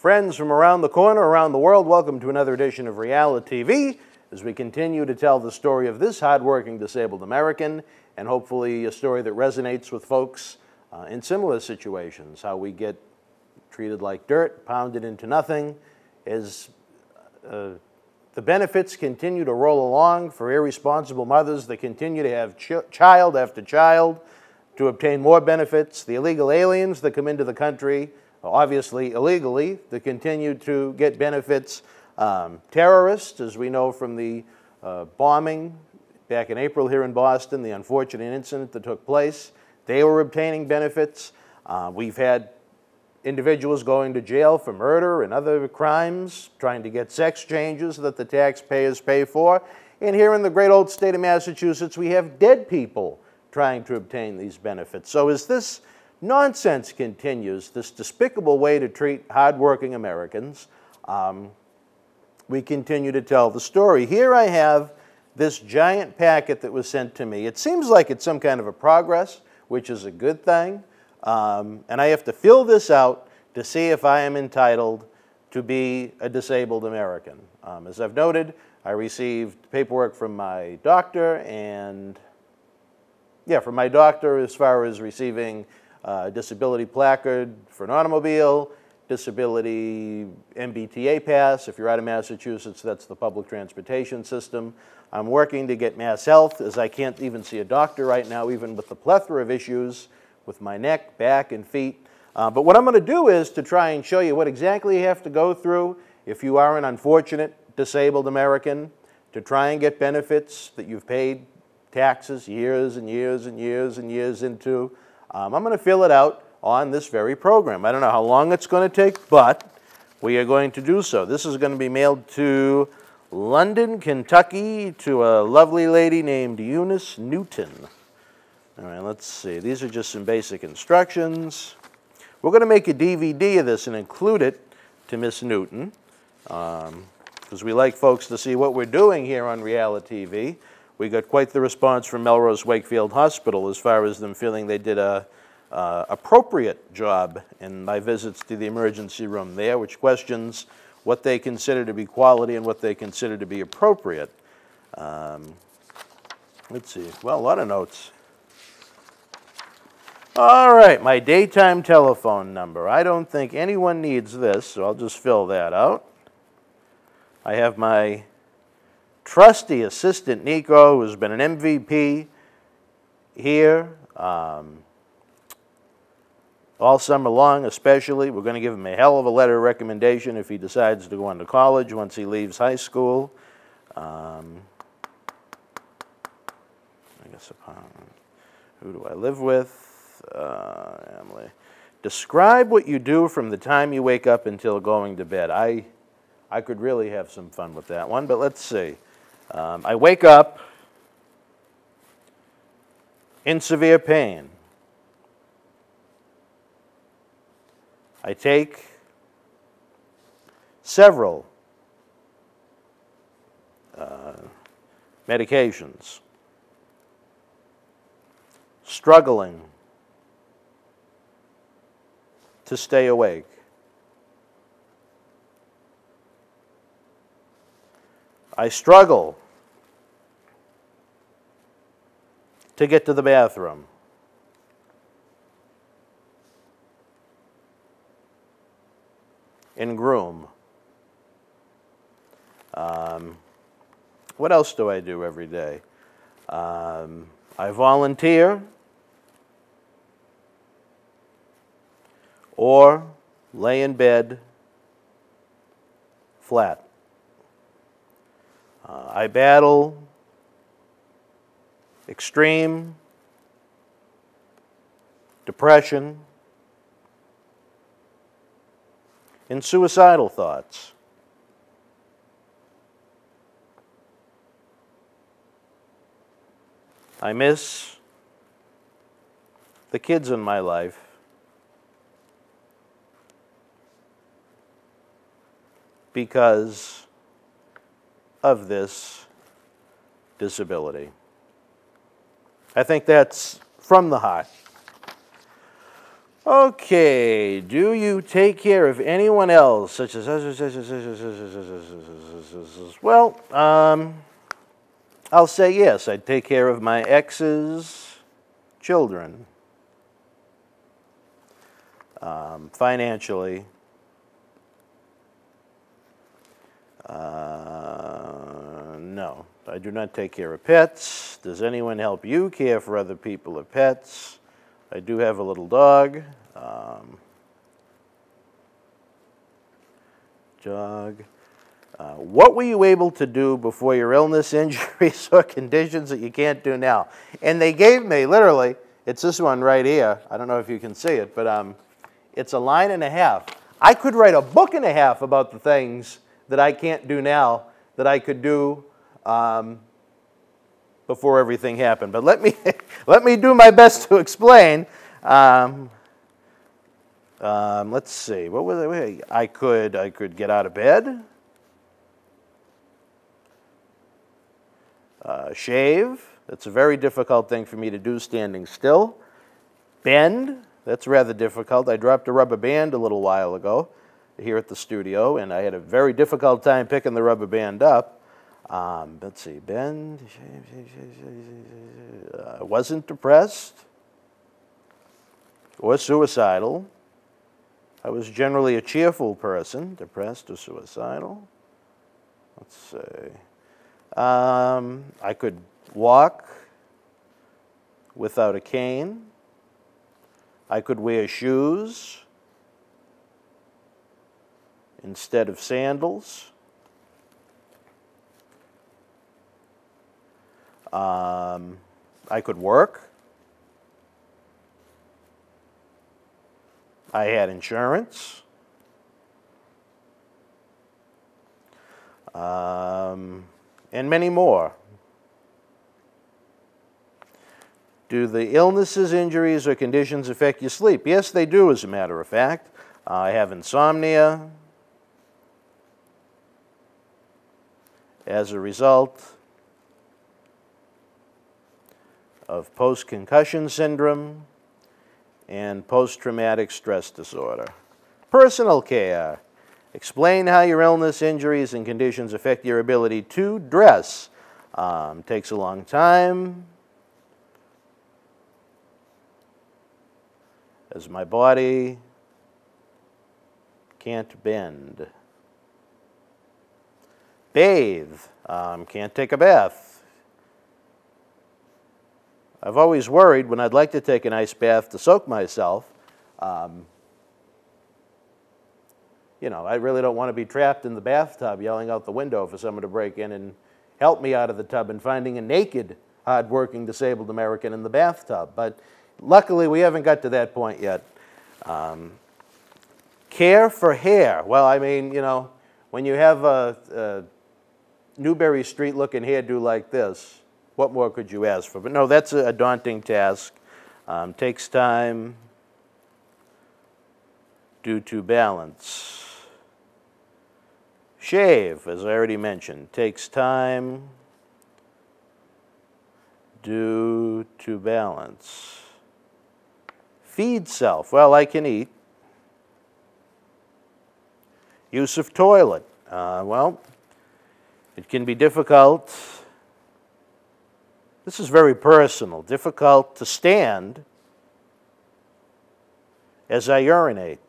Friends from around the corner, around the world, welcome to another edition of realiTV as we continue to tell the story of this hardworking disabled American, and hopefully a story that resonates with folks in similar situations, how we get treated like dirt, pounded into nothing, as the benefits continue to roll along for irresponsible mothers that continue to have child after child to obtain more benefits, the illegal aliens that come into the country, obviously illegally, that continue to get benefits, terrorists, as we know from the bombing back in April here in Boston, the unfortunate incident that took place, they were obtaining benefits. We've had individuals going to jail for murder and other crimes, trying to get sex changes that the taxpayers pay for. And here in the great old state of Massachusetts, we have dead people trying to obtain these benefits. So as this nonsense continues, this despicable way to treat hardworking Americans, we continue to tell the story. Here I have this giant packet that was sent to me. It seems like it's some kind of a progress, which is a good thing. And I have to fill this out to see if I am entitled to be a disabled American. As I've noted, I received paperwork from my doctor, and from my doctor as far as receiving a disability placard for an automobile, disability MBTA pass. If you're out of Massachusetts, that's the public transportation system. I'm working to get Mass Health, as I can't even see a doctor right now, even with the plethora of issues with my neck, back, and feet. But what I'm going to do is to try and show you what exactly you have to go through if you are an unfortunate disabled American to try and get benefits that you've paid taxes years and years and years and years into. I'm going to fill it out on this very program. I don't know how long it's going to take, but we are going to do so. This is going to be mailed to London, Kentucky, to a lovely lady named Eunice Newton. All right, let's see. These are just some basic instructions. We're going to make a DVD of this and include it to Miss Newton, because we like folks to see what we're doing here on realiTV. We got quite the response from Melrose Wakefield Hospital as far as them feeling they did a appropriate job in my visits to the emergency room there, which questions what they consider to be quality and what they consider to be appropriate. Let's see. Well, a lot of notes. All right, my daytime telephone number. I don't think anyone needs this, so I'll just fill that out. I have my trusty assistant, Nico, who's been an MVP here all summer long, especially. We're going to give him a hell of a letter of recommendation if he decides to go on to college once he leaves high school. I guess who do I live with? Emily. Describe what you do from the time you wake up until going to bed. I could really have some fun with that one, but let's see. I wake up in severe pain. I take several medications, struggling to stay awake. I struggle to get to the bathroom. And groom. What else do I do every day? I volunteer or lay in bed flat. I battle extreme depression and suicidal thoughts. I miss the kids in my life because of this disability. I think that's from the heart. Okay, do you take care of anyone else, such as, well, I'll say yes, I take care of my ex's children. Financially. No, I do not take care of pets. Does anyone help you care for other people or pets? I do have a little dog. What were you able to do before your illness, injuries, or conditions that you can't do now? And they gave me, literally, it's this one right here. I don't know if you can see it, but it's a line and a half. I could write a book and a half about the things that I can't do now that I could do before everything happened. But let me do my best to explain. Let's see. What was it? I could get out of bed, shave. That's a very difficult thing for me to do standing still. Bend. That's rather difficult. I dropped a rubber band a little while ago here at the studio, and I had a very difficult time picking the rubber band up. Let's see. Bend. I wasn't depressed or suicidal. I was generally a cheerful person, depressed or suicidal. Let's see. I could walk without a cane. I could wear shoes instead of sandals. I could work. I had insurance. And many more. Do the illnesses, injuries, or conditions affect your sleep? Yes, they do, as a matter of fact. I have insomnia. As a result of post-concussion syndrome and post-traumatic stress disorder. Personal care. Explain how your illness, injuries, and conditions affect your ability to dress. Takes a long time, as my body can't bend. Bathe. Can't take a bath. I've always worried when I'd like to take an ice bath to soak myself. You know, I really don't want to be trapped in the bathtub yelling out the window for someone to break in and help me out of the tub and finding a naked, hard-working, disabled American in the bathtub. But luckily, we haven't got to that point yet. Care for hair. Well, I mean, you know, when you have a Newberry Street-looking hairdo like this, what more could you ask for? But no, that's a daunting task. Takes time due to balance. Shave, as I already mentioned, takes time due to balance. Feed self. Well, I can eat. Use of toilet. Well, it can be difficult. This is very personal. Difficult to stand as I urinate.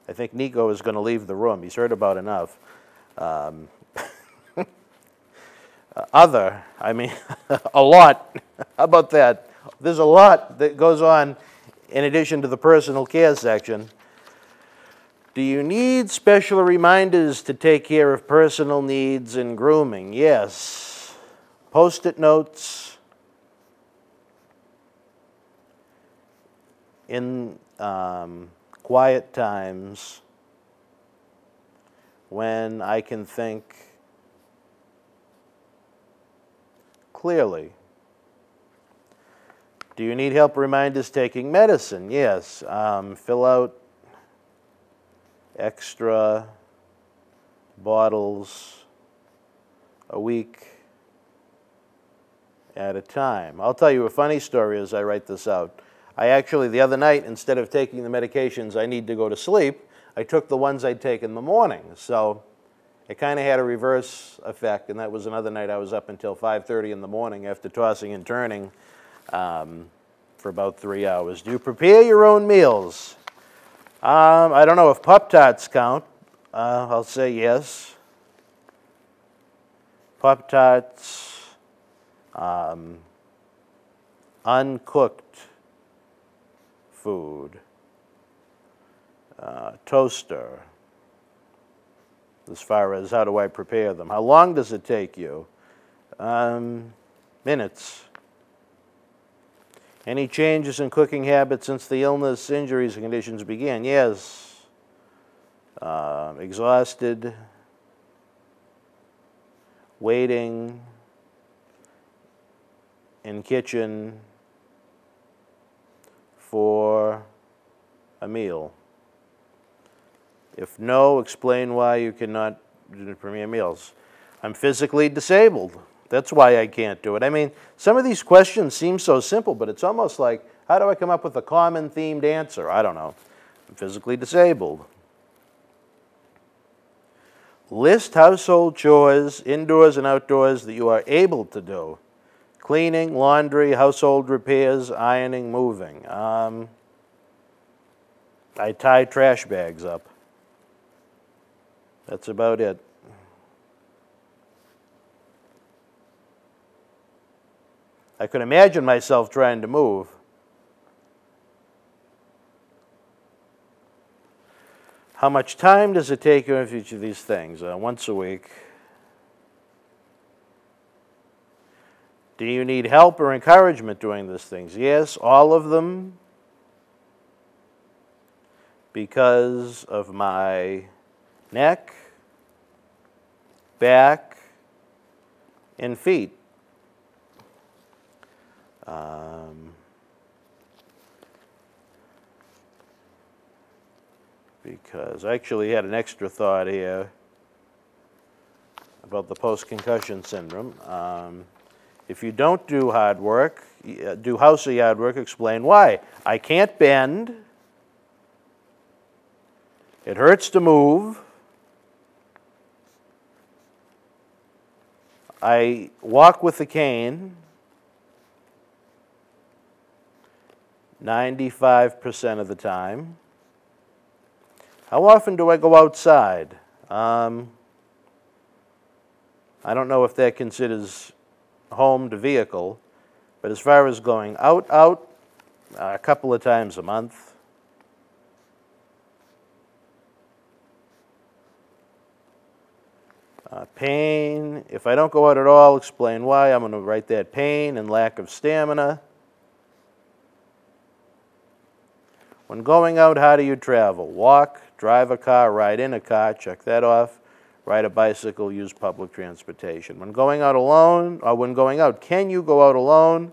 I think Nico is going to leave the room. He's heard about enough. I mean, a lot. How about that? There's a lot that goes on in addition to the personal care section. Do you need special reminders to take care of personal needs and grooming? Yes. Post-it notes in quiet times when I can think clearly. Do you need help reminders taking medicine? Yes. Fill out extra bottles a week at a time. I'll tell you a funny story as I write this out. I actually, the other night, instead of taking the medications I need to go to sleep, I took the ones I'd take in the morning. So it kind of had a reverse effect, and that was another night I was up until 5:30 in the morning after tossing and turning for about 3 hours. Do you prepare your own meals? I don't know if Pop-Tarts count. I'll say yes. Pop-Tarts, uncooked food, toaster, as far as how do I prepare them. How long does it take you? Minutes. Any changes in cooking habits since the illness, injuries, and conditions began? Yes. Exhausted, waiting in kitchen for a meal. If no, explain why you cannot prepare meals. I'm physically disabled. That's why I can't do it. I mean, some of these questions seem so simple, but it's almost like, how do I come up with a common themed answer? I don't know. I'm physically disabled. List household chores, indoors and outdoors, that you are able to do. Cleaning, laundry, household repairs, ironing, moving. I tie trash bags up. That's about it. I could imagine myself trying to move. How much time does it take you for each of these things? Once a week. Do you need help or encouragement doing these things? Yes, all of them, because of my neck, back, and feet. Because I actually had an extra thought here about the post-concussion syndrome. If you don't do hard work, do house or yard work, explain why. I can't bend. It hurts to move. I walk with a cane 95% of the time. How often do I go outside? I don't know if that considers home to vehicle, but as far as going out, a couple of times a month. Pain, if I don't go out at all, explain why. I'm going to write that: pain and lack of stamina. When going out, how do you travel? Walk, drive a car, ride in a car, check that off. Ride a bicycle, use public transportation. When going out alone, or when going out, can you go out alone?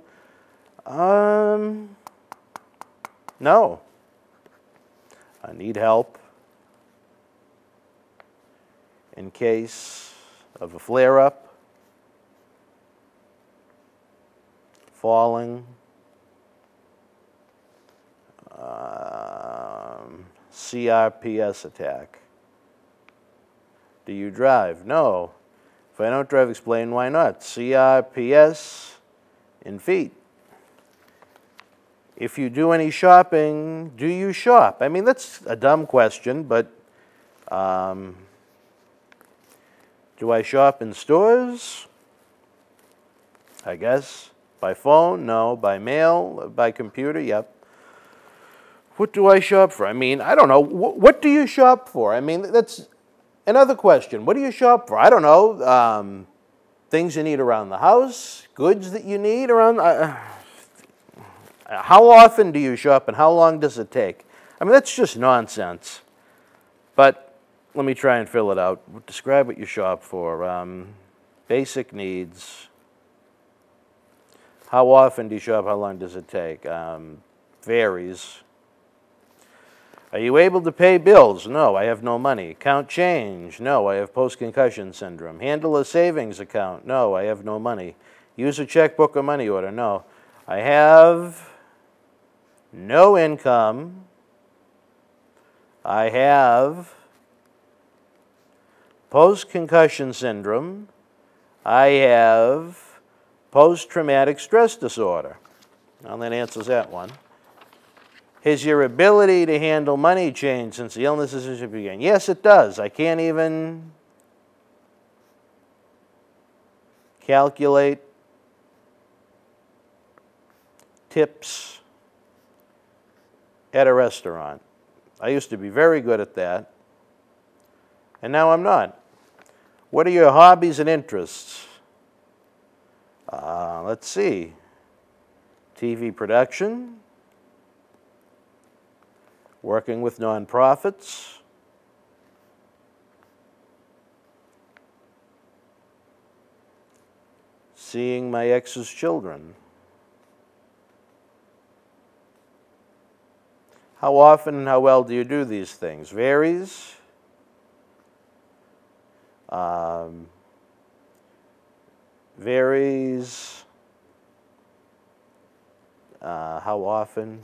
No. I need help in case of a flare-up, falling, CRPS attack. Do you drive? No. If I don't drive, explain why not. CRPS in feet. If you do any shopping, do you shop? I mean, that's a dumb question, but do I shop in stores? I guess. By phone? No. By mail? By computer? Yep. What do I shop for? I mean, I don't know. What do you shop for? I mean, that's another question. What do you shop for? I don't know. Things you need around the house? Goods that you need around... how often do you shop and how long does it take? I mean, that's just nonsense. But let me try and fill it out. Describe what you shop for. Basic needs. How often do you shop? How long does it take? Varies. Are you able to pay bills? No, I have no money. Count change? No, I have post-concussion syndrome. Handle a savings account? No, I have no money. Use a checkbook or money order? No. I have no income. I have post-concussion syndrome. I have post-traumatic stress disorder. Well, that answers that one. Has your ability to handle money changed since the illnesses began? Yes, it does. I can't even calculate tips at a restaurant. I used to be very good at that, and now I'm not. What are your hobbies and interests? Let's see. TV production, working with nonprofits, seeing my ex's children. How often and how well do you do these things? Varies. Varies. How often?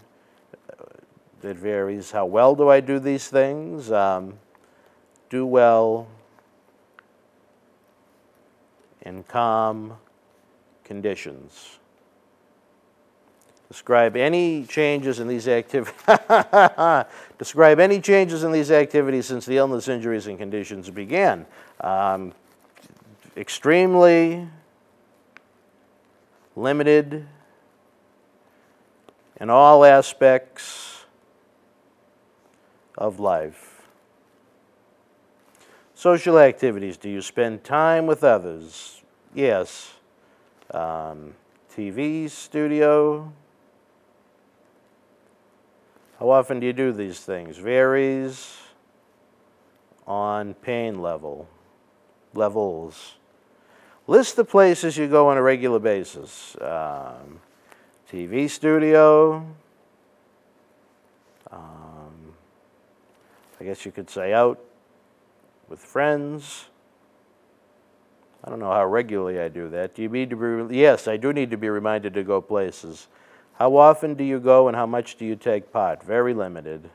It varies. How well do I do these things? Do well in calm conditions. Describe any changes in these activities. Describe any changes in these activities since the illness, injuries, and conditions began. Extremely limited in all aspects of life. Social activities. Do you spend time with others? Yes. TV studio. How often do you do these things? Varies on pain levels. List the places you go on a regular basis. TV studio. I guess you could say out with friends. I don't know how regularly I do that. Do you need to be, yes, I do need to be reminded to go places. How often do you go and how much do you take part? Very limited.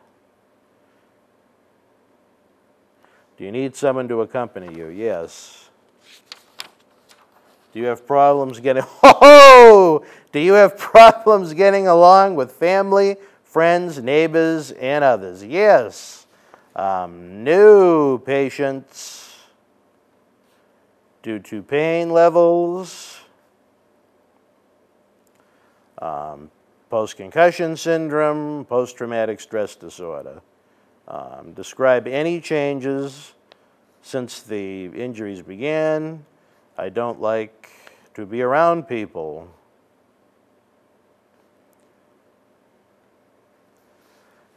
Do you need someone to accompany you? Yes. Do you have problems getting, do you have problems getting along with family, friends, neighbors, and others? Yes. No patients due to pain levels, post-concussion syndrome, post-traumatic stress disorder. Describe any changes since the injuries began. I don't like to be around people.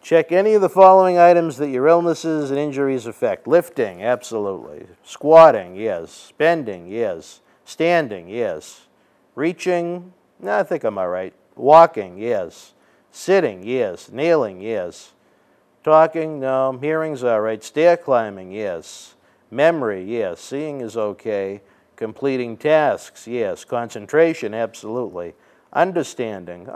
Check any of the following items that your illnesses and injuries affect. Lifting, absolutely. Squatting, yes. Bending, yes. Standing, yes. Reaching, no, I think I'm all right. Walking, yes. Sitting, yes. Kneeling, yes. Talking, no. Hearing's all right. Stair climbing, yes. Memory, yes. Seeing is okay. Completing tasks, yes. Concentration, absolutely. Understanding,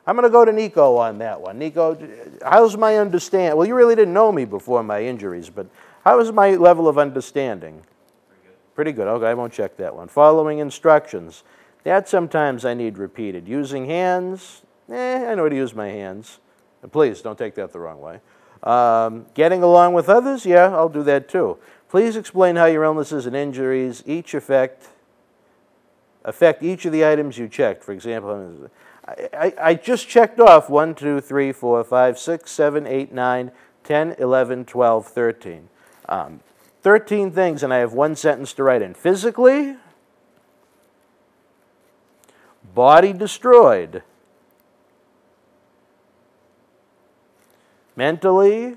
I'm going to go to Nico on that one. Nico, how's my understanding? Well, you really didn't know me before my injuries, but how is my level of understanding? Pretty good. Pretty good. Okay, I won't check that one. Following instructions. That sometimes I need repeated. Using hands, I know how to use my hands. And please, don't take that the wrong way. Getting along with others, yeah, I'll do that too. Please explain how your illnesses and injuries each affect each of the items you checked. For example, I just checked off 1, 2, 3, 4, 5, 6, 7, 8, 9, 10, 11, 12, 13. 13 things, and I have one sentence to write in. Physically, body destroyed. Mentally,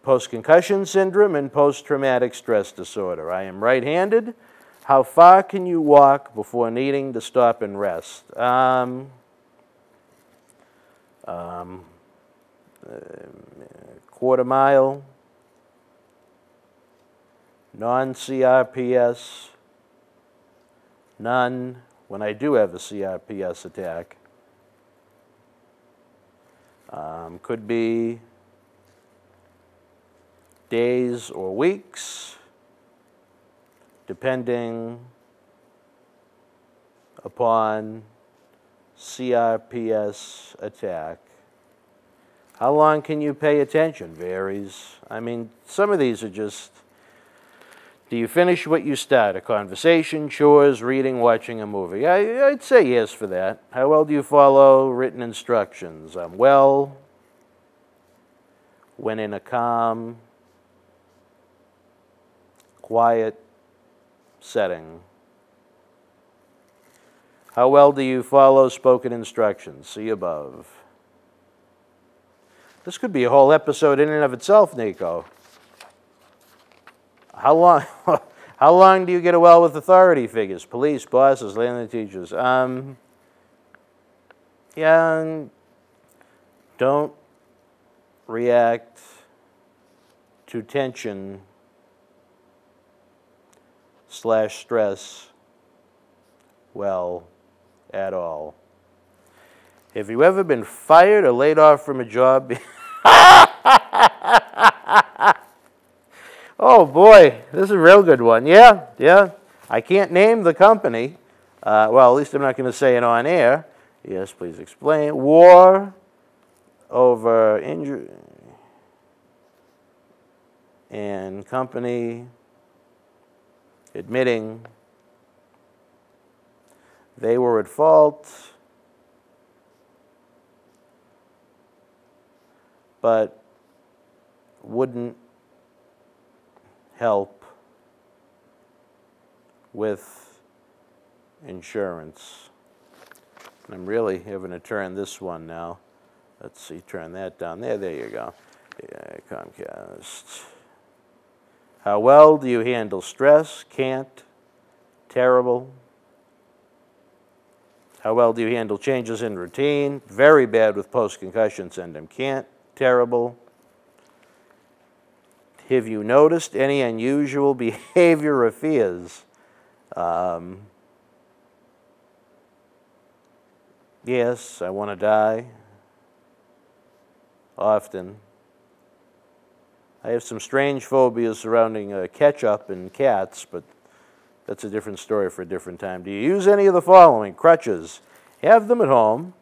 post-concussion syndrome and post-traumatic stress disorder. I am right-handed. How far can you walk before needing to stop and rest? Quarter mile, non-CRPS, None when I do have a CRPS attack. Could be days or weeks, depending upon CRPS attack. How long can you pay attention? Varies. I mean, some of these are just, do you finish what you start? A conversation, chores, reading, watching a movie? I'd say yes for that. How well do you follow written instructions? Well, when in a calm, quiet setting. How well do you follow spoken instructions? See above. This could be a whole episode in and of itself, Nico. How long do you get well with authority figures? Police, bosses, landlord, teachers. Yeah, don't react to tension / stress well at all. Have you ever been fired or laid off from a job? Oh boy, this is a real good one. Yeah. I can't name the company. Well, at least I'm not going to say it on air. Yes, please explain. War over injury and company admitting they were at fault, but wouldn't help with insurance. And I'm really having to turn this one now. Let's see, turn that down there. There you go. Yeah, Comcast. How well do you handle stress? Can't. Terrible. How well do you handle changes in routine? Very bad with post-concussion syndrome. Can't. Terrible. Have you noticed any unusual behavior or fears? Yes, I want to die. Often. I have some strange phobias surrounding ketchup and cats, but that's a different story for a different time. Do you use any of the following? Crutches. Have them at home.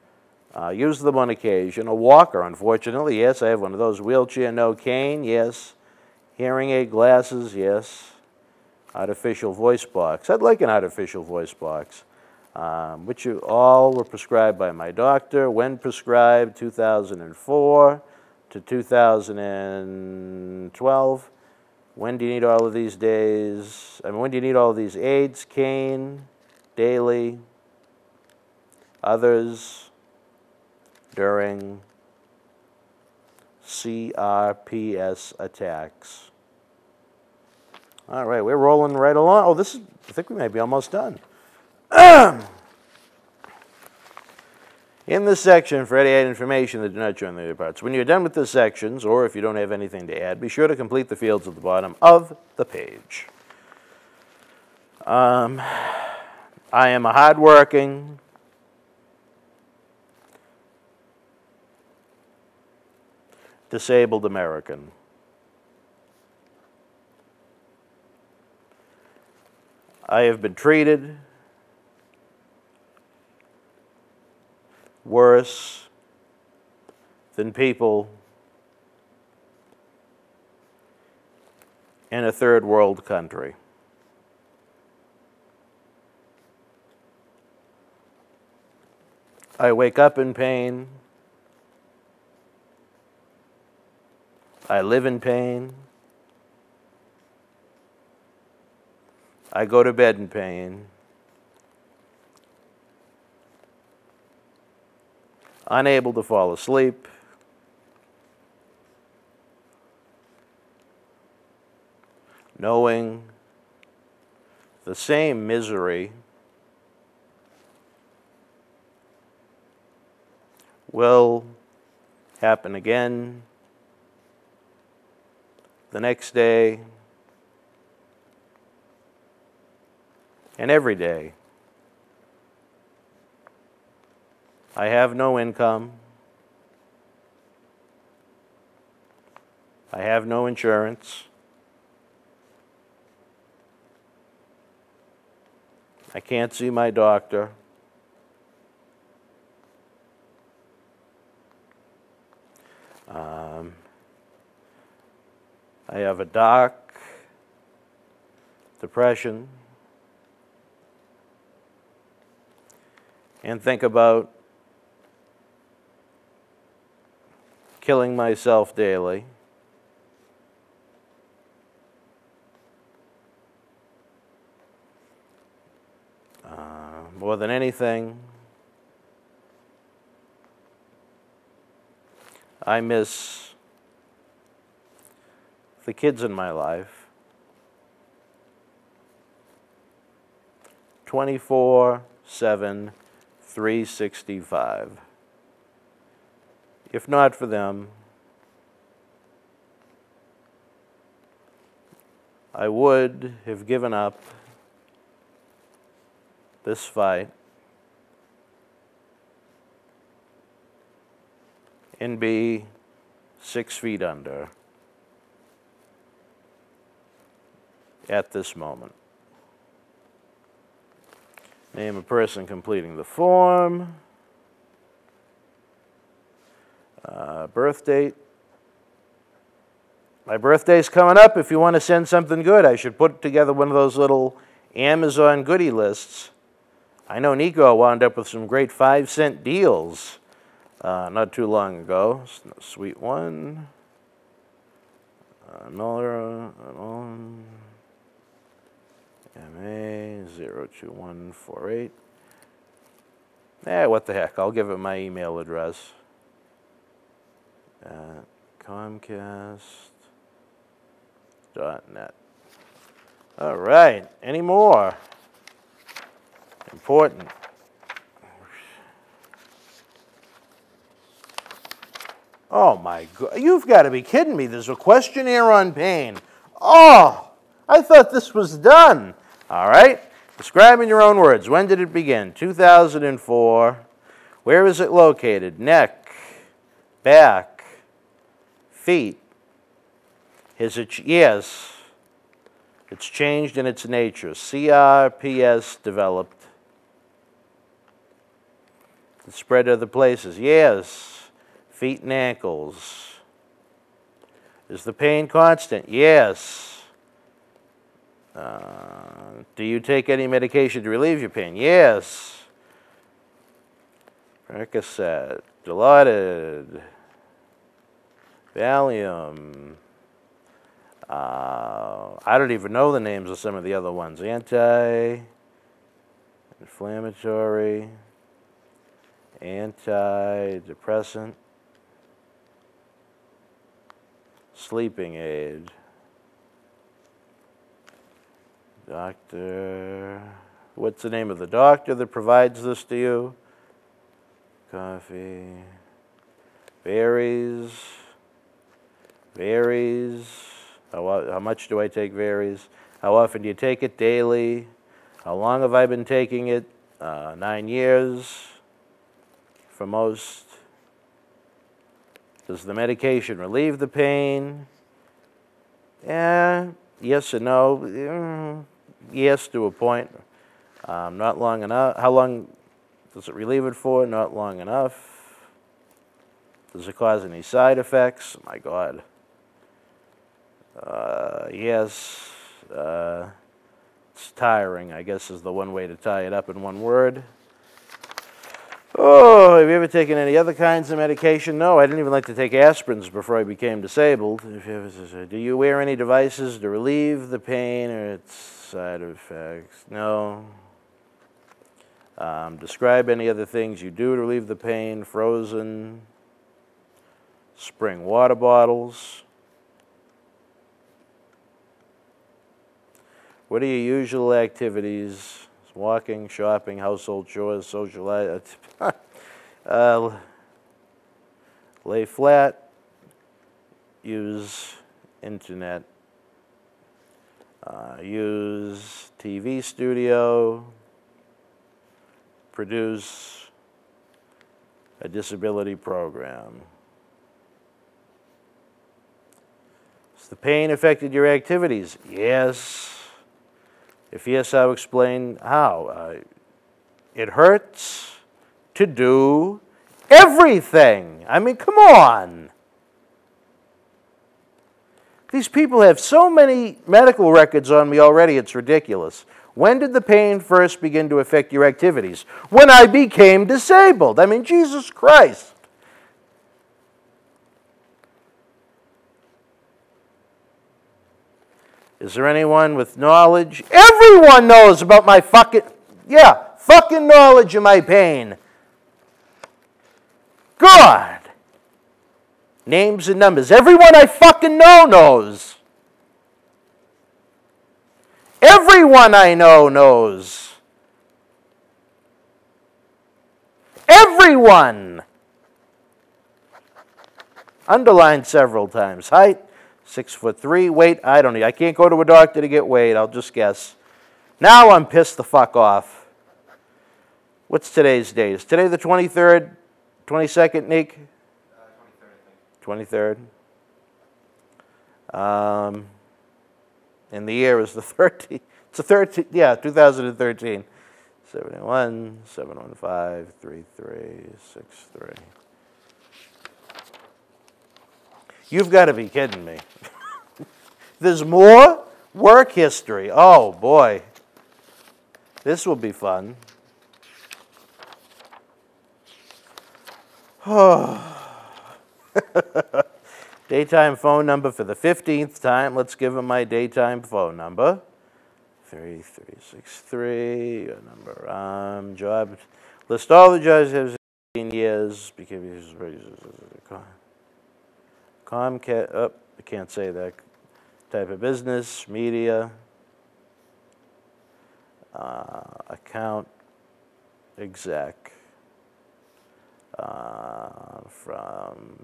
Use them on occasion. A walker, unfortunately. Yes, I have one of those. Wheelchair, no cane. Yes. Hearing aid, glasses. Yes. Artificial voice box. I'd like an artificial voice box. Which all were prescribed by my doctor. When prescribed, 2004 to 2012. When do you need all of these days? When do you need all of these aids? Cane, daily, others, during CRPS attacks. All right, we're rolling right along. Oh, I think we may be almost done. In this section, for any information that do not join the other parts, when you're done with the sections, or if you don't have anything to add, be sure to complete the fields at the bottom of the page. I am a hardworking, disabled American. I have been treated worse than people in a third world country. I wake up in pain. I live in pain. I go to bed in pain. Unable to fall asleep. Knowing the same misery will happen again the next day and every day I have no income. I have no insurance. I can't see my doctor. I have a dark depression. And think about killing myself daily. More than anything, I miss the kids in my life 24/7, 365. If not for them, I would have given up this fight and be 6 feet under at this moment. Name of person completing the form. Birth date. My birthday's coming up. If you want to send something good, I should put together one of those little Amazon goodie lists. I know Nico wound up with some great 5-cent deals not too long ago. Sweet one. Miller, MA 02148. What the heck, I'll give it my email address. Comcast.net. All right, any more? Important. Oh my God, you've got to be kidding me. There's a questionnaire on pain. Oh, I thought this was done. All right, describe in your own words. When did it begin? 2004. Where is it located? Neck, back, feet. Is it, yes, it's changed in its nature. CRPS developed. It spread to other places. Yes. Feet and ankles. Is the pain constant? Yes. Do you take any medication to relieve your pain? Yes. Percocet, Dilaudid, Valium. I don't even know the names of some of the other ones. Anti-inflammatory, antidepressant, sleeping aid. Doctor, what's the name of the doctor that provides this to you? Coffee, berries, how much do I take berries? How often do you take it? Daily. How long have I been taking it? 9 years for most. Does the medication relieve the pain? Yes or no? Yes to a point. Not long enough. How long does it relieve it for? Not long enough. Does it cause any side effects? Oh my God. Yes. It's tiring, I guess, is the one way to tie it up in one word. Oh, have you ever taken any other kinds of medication? No, I didn't even like to take aspirins before I became disabled. Do you wear any devices to relieve the pain or its side effects? No. Describe any other things you do to relieve the pain. Frozen spring water bottles. What are your usual activities? Walking, shopping, household chores, socialize. Lay flat, use internet, use TV studio, produce a disability program. Has the pain affected your activities? Yes. If yes, I'll explain how. It hurts to do everything. I mean, come on. These people have so many medical records on me already, it's ridiculous. When did the pain first begin to affect your activities? When I became disabled. I mean, Jesus Christ. Is there anyone with knowledge? Everyone knows about my fucking knowledge of my pain. God. Names and numbers. Everyone I fucking know knows. Everyone I know knows. Everyone. Underlined several times. Height, 6'3". Weight, I can't go to a doctor to get weighed. I'll just guess. Now I'm pissed the fuck off. What's today's date? Is today the 23rd? 22nd, Nick? 23rd. And the year is the 30th. It's the 13th, yeah, 2013. 71, 715, 3363. You've got to be kidding me. There's more work history. Oh, boy. This will be fun. Daytime phone number for the 15th time. Let's give him my daytime phone number. 3363, your number. Job. List all the jobs have 15 years. Comcast, I can't say that. Type of business, media, account exec. From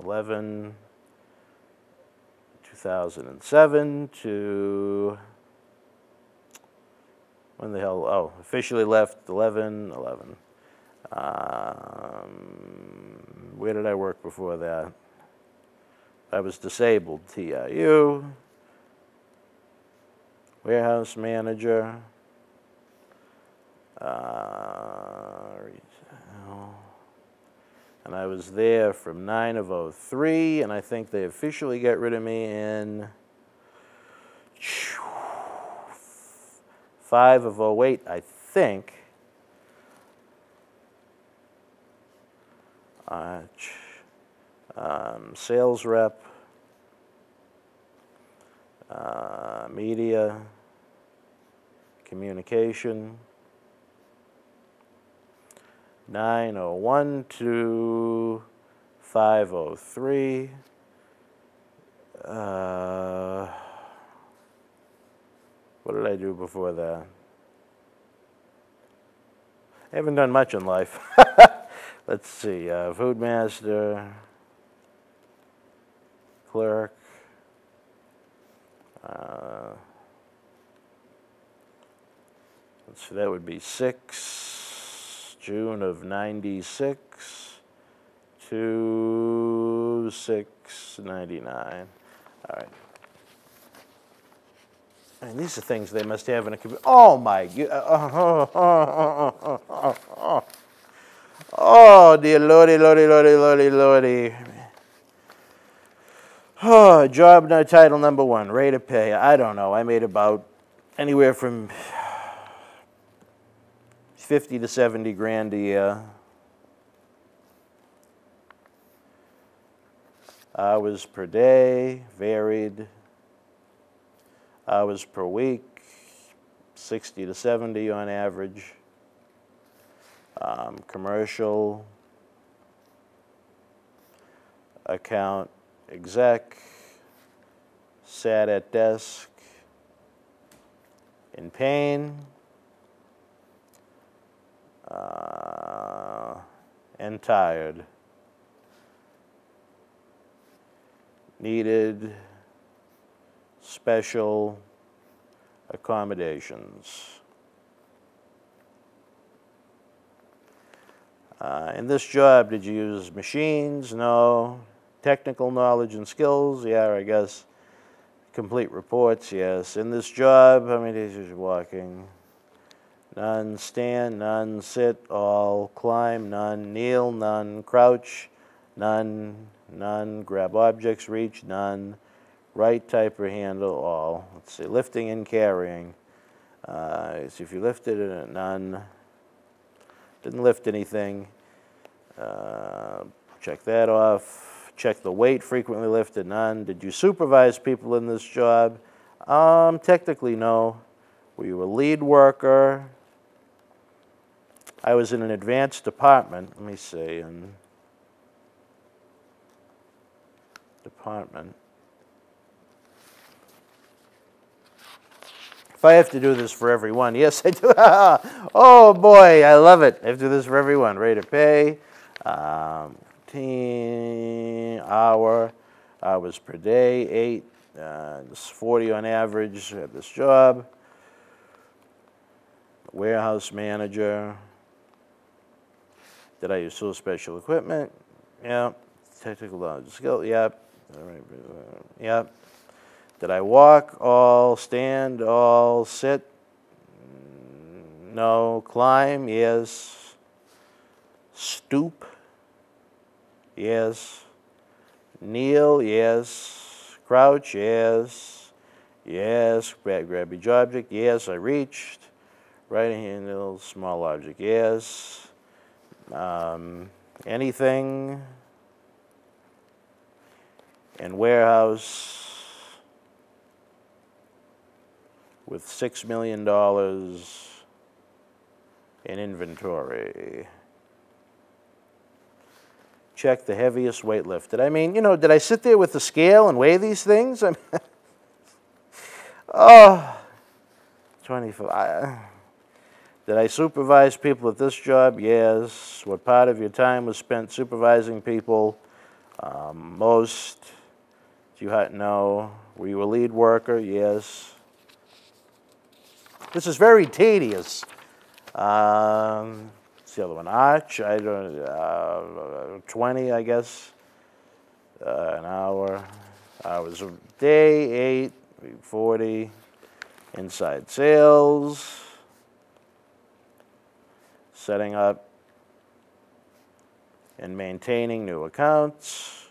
11/2007 to when the hell? Oh, officially left 11/11. Where did I work before that? I was disabled. TIU. Warehouse manager. And I was there from 9/03, and I think they officially got rid of me in 5/08, I think. Sales rep, media, communication. 9/01 to 5/03. What did I do before that? I haven't done much in life. Let's see. Food master, clerk. Let's see. That would be 6. June of 96 to 6/99. All right. I mean, these are things they must have in a computer. Oh my God! Oh dear lordy, lordy, lordy, lordy, lordy. Oh, job title number 1, rate of pay. I don't know. I made about anywhere from 50 to 70 grand a year. Hours per day, varied. Hours per week, 60 to 70 on average. Commercial, account exec, sat at desk, in pain, and tired. Needed special accommodations. In this job, did you use machines? No. Technical knowledge and skills? Yeah, I guess. Complete reports? Yes. In this job, how many days was you walking? None. Stand? None. Sit? All. Climb? None. Kneel? None. Crouch? None. None. Grab objects? Reach? None. Right, type, or handle? All. Let's see. Lifting and carrying. See if you lifted it. None. Didn't lift anything. Check that off. Check the weight, frequently lifted, none. Did you supervise people in this job? Technically, no. Were you a lead worker? I was in an advanced department. Let me see. Department. If I have to do this for everyone, yes, I do. Oh boy, I love it. I have to do this for everyone. Rate of pay, hours per day, 8, this is 40 on average at this job. Warehouse manager. Did I use tool special equipment? Yeah. Technical knowledge skill? Yep. Yep. Did I walk? All. Stand? All. Sit? No. Climb? Yes. Stoop? Yes. Kneel? Yes. Crouch? Yes. Yes. Grab each object? Yes. I reached. Right handle, small object? Yes. Anything? And warehouse? With $6 million in inventory. Check the heaviest weight lifted. I mean, did I sit there with the scale and weigh these things? I mean, oh, 25. Did I supervise people at this job? Yes. What part of your time was spent supervising people? Most. Do you no. Were you a lead worker? Yes. This is very tedious. What's the other one? Arch, I don't 20, I guess. An hour. Hours a day, 8, 40. Inside sales. Setting up and maintaining new accounts.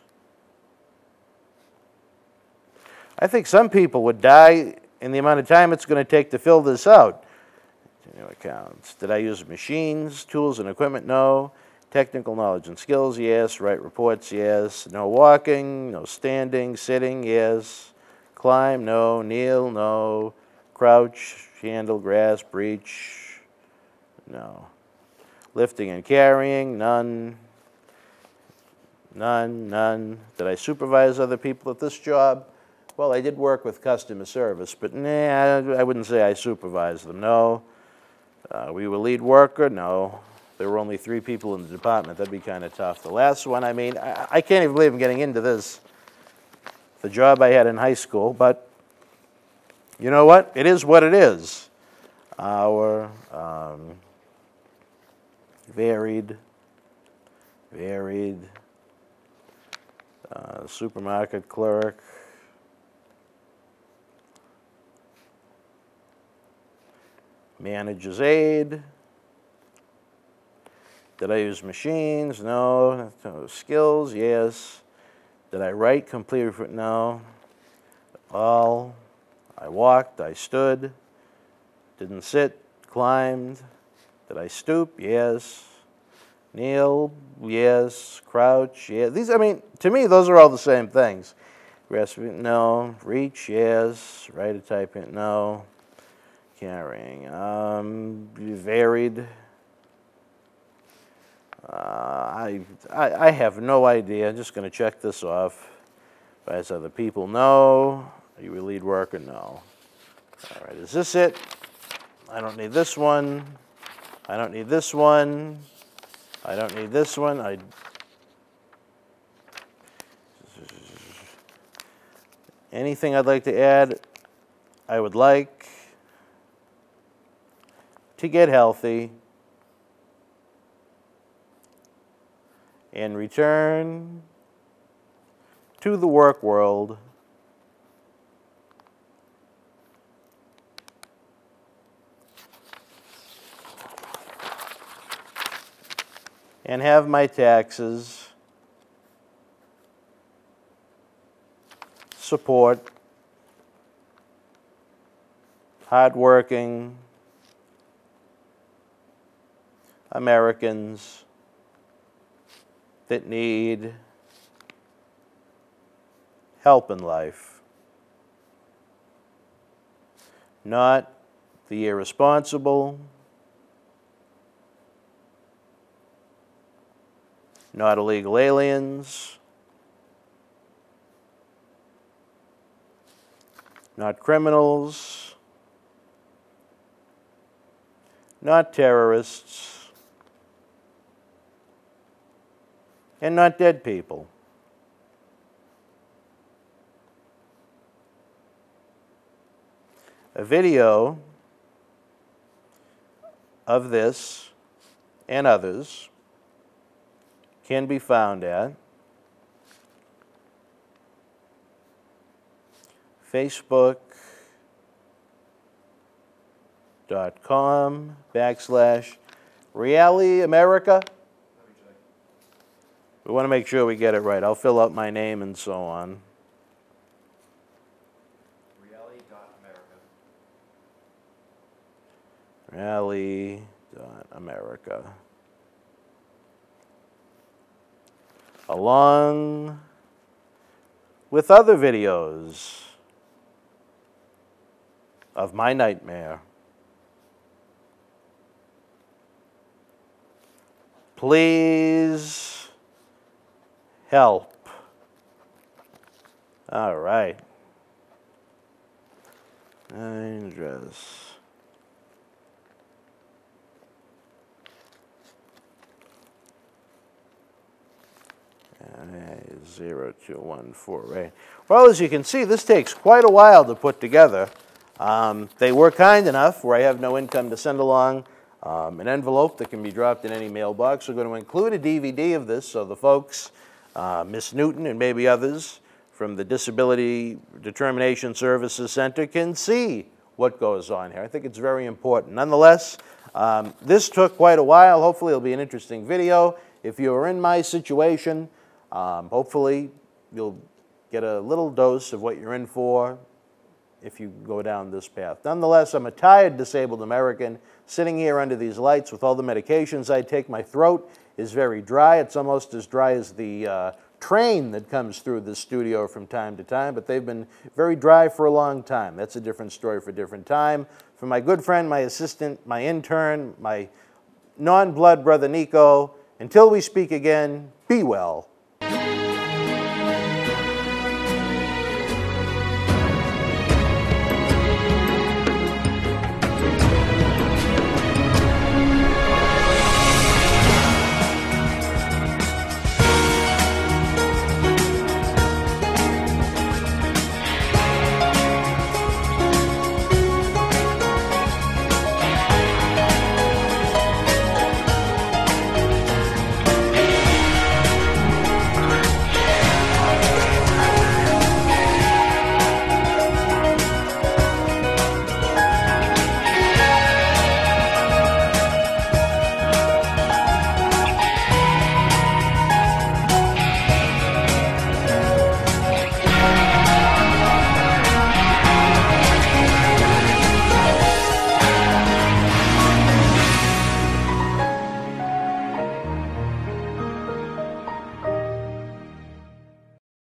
I think some people would die in the amount of time it's going to take to fill this out. New accounts. Did I use machines, tools, and equipment? No. Technical knowledge and skills? Yes. Write reports? Yes. No walking, no standing, sitting? Yes. Climb? No. Kneel? No. Crouch, handle, grasp, reach? No. Lifting and carrying? None. None, none. Did I supervise other people at this job? Well, I did work with customer service, but nah, I wouldn't say I supervised them. No. Were you a lead worker? No. There were only 3 people in the department. That'd be kind of tough. The last one, I mean, I can't even believe I'm getting into this. The job I had in high school, but you know what? It is what it is. Varied, supermarket clerk, manager's aide. Did I use machines? No. Skills? Yes. Did I write complete? No. All. I walked. I stood. Didn't sit. Climbed. Did I stoop? Yes. Kneel? Yes. Crouch? Yes. These, I mean, to me, those are all the same things. Grasp? No. Reach? Yes. Write a type? No. Carrying. Varied. I have no idea. I'm just going to check this off. As other people, no. Are you a lead worker? No. All right, is this it? I don't need this one. I don't need this one. I don't need this one. Anything I'd like to add? I would like to get healthy, and return to the work world and have my taxes support hardworking Americans that need help in life, not the irresponsible, not illegal aliens, not criminals, not terrorists, and not dead people. A video of this and others can be found at facebook.com/realiAmerica. We want to make sure we get it right. I'll fill out my name and so on. reali.america. Along with other videos of my nightmare. Please help. All right. Address. 0214. Well, as you can see, this takes quite a while to put together. They were kind enough, where I have no income, to send along an envelope that can be dropped in any mailbox. We're going to include a DVD of this so the folks, Miss Newton and maybe others from the Disability Determination Services Center, can see what goes on here. I think it's very important. Nonetheless, this took quite a while. Hopefully it'll be an interesting video. If you're in my situation, hopefully you'll get a little dose of what you're in for if you go down this path. Nonetheless, I'm a tired, disabled American sitting here under these lights with all the medications I take. My throat is very dry. It's almost as dry as the train that comes through the studio from time to time, but they've been very dry for a long time. That's a different story for a different time. For my good friend, my assistant, my intern, my non-blood brother Nico, until we speak again, be well.